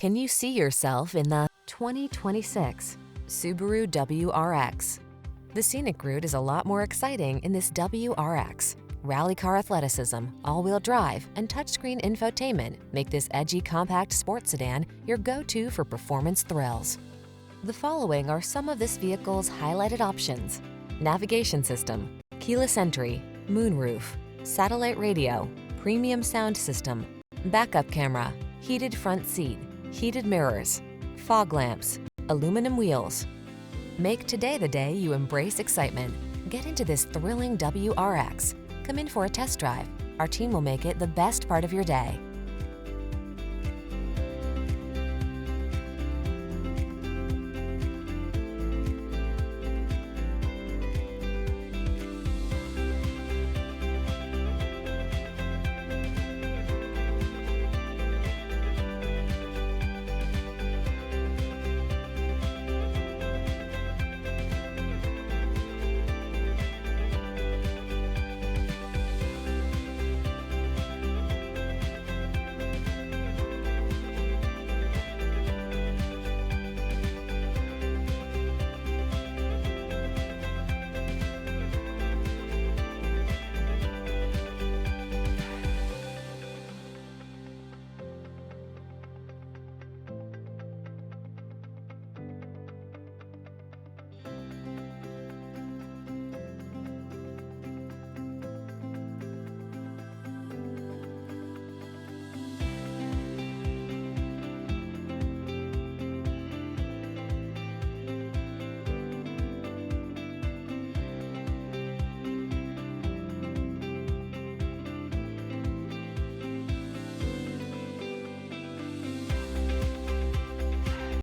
Can you see yourself in the 2026 Subaru WRX? The scenic route is a lot more exciting in this WRX. Rally car athleticism, all-wheel drive, and touchscreen infotainment make this edgy compact sports sedan your go-to for performance thrills. The following are some of this vehicle's highlighted options: navigation system, keyless entry, moonroof, satellite radio, premium sound system, backup camera, heated front seat, heated mirrors, fog lamps, aluminum wheels. Make today the day you embrace excitement. Get into this thrilling WRX. Come in for a test drive. Our team will make it the best part of your day.